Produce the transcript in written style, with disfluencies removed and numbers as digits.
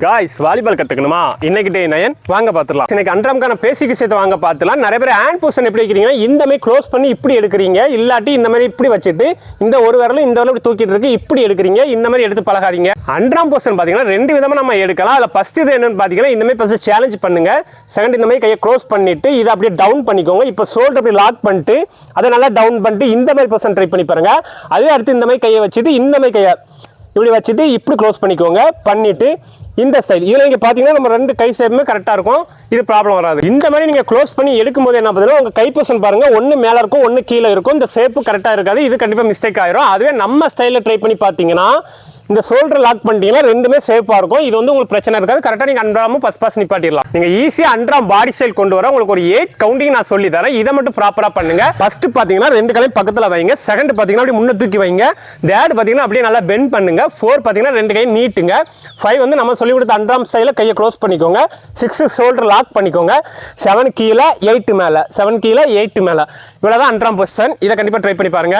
Guys volleyball கத்துக்கணுமா இன்னைக்கு டே 9 வாங்க பாத்துறலாம். இன்னைக்கு அண்டர்ஆர்ம்கான பேசிக் விஷயத்தை வாங்க பாத்துறலாம். நிறைய பேர் ஹேண்ட் பொசிஷன் எப்படி எடுக்கிறீங்கன்னா இந்த மாதிரி க்ளோஸ் பண்ணி இப்படி எடுக்கிறீங்க, இல்லாட்டி இந்த மாதிரி இப்படி வச்சிட்டு இந்த ஒரு விரலும் இந்த விரலும் இப்படி தூக்கிட்டு இருக்கு இப்படி எடுக்கிறீங்க. இந்த மாதிரி எடுத்து பழகாதீங்க. அண்டர்ஆர்ம் பொசிஷன் பாத்தீங்கன்னா ரெண்டு விதமா நம்ம எடுக்கலாம். அதுல ஃபர்ஸ்ட் இது என்னன்னு பாத்தீங்கன்னா இந்த மாதிரி ஃபர்ஸ்ட் சேலஞ்ச் பண்ணுங்க. செகண்ட் இந்த மாதிரி கையை க்ளோஸ் பண்ணிட்டு இதை அப்படியே டவுன் பண்ணிக்கோங்க. இப்போ ஷோல்டர் அப்படி லாக் பண்ணிட்டு அதை நல்லா டவுன் பண்ணிட்டு இந்த மாதிரி பொசிஷன் ட்ரை பண்ணி பாருங்க. அதுவே அடுத்து இந்த மாதிரி கையை வச்சுட்டு இந்த மாதிரி கையை இப்படி வச்சுட்டு இப்படி க்ளோஸ் பண்ணிக்கோங்க. பண்ணிட்டு இந்த ஸ்டைல் இதில் நீங்கள் பார்த்தீங்கன்னா நம்ம ரெண்டு கை சேப்புமே கரெக்டாக இருக்கும், இது ப்ராப்ளம் வராது. இந்த மாதிரி நீங்கள் க்ளோஸ் பண்ணி எடுக்கும் போது என்ன பார்த்தீங்கன்னா உங்கள் கை பொசிஷன் பாருங்கள், ஒன்று மேலே இருக்கும் ஒன்று கீழே இருக்கும். இந்த சேப்பு கரெக்டாக இருக்காது, இது கண்டிப்பாக மிஸ்டேக் ஆயிரும். அதுவே நம்ம ஸ்டைலில் ட்ரை பண்ணி பார்த்தீங்கன்னா இந்த ஷோல்டர் லாக் பண்ணிட்டீங்கன்னா ரெண்டுமே சேஃபாக இருக்கும். இது வந்து உங்களுக்கு பிரச்சனை இருக்காது. கரெக்டாக நீங்கள் அண்டர்ஆர்ம் பாஸ் நிப்பாட்டிடலாம். நீங்கள் ஈஸியாக அண்டர்ஆர்ம் பாடி ஸ்டைல் கொண்டு வர உங்களுக்கு ஒரு 8 கவுண்டிங் நான் சொல்லி தரேன். இதை மட்டும் ப்ராப்பராக பண்ணுங்க. ஃபர்ஸ்ட் பார்த்தீங்கன்னா ரெண்டு காலையும் பக்கத்தில் வைங்க. செகண்ட் பார்த்தீங்கன்னா அப்படி முன்ன தூக்கி வைங்க. தேர்ட் பார்த்தீங்கன்னா அப்படியே நல்லா பெண்ட் பண்ணுங்க. 4 பார்த்தீங்கன்னா ரெண்டு கையும் நீட்டுங்க. 5 வந்து நம்ம சொல்லி கொடுத்த அண்டர்ஆர்ம் ஸ்டைலில் கையை க்ளோஸ் பண்ணிக்கோங்க. 6 ஷோல்டர் லாக் பண்ணிக்கோங்க. 7 கீழே 8 மேலே, 7 கீழே 8 மேலே. இவ்வளோ தான் அண்டர்ஆர்ம் பொசிஷன். இதை கண்டிப்பாக ட்ரை பண்ணி பாருங்க.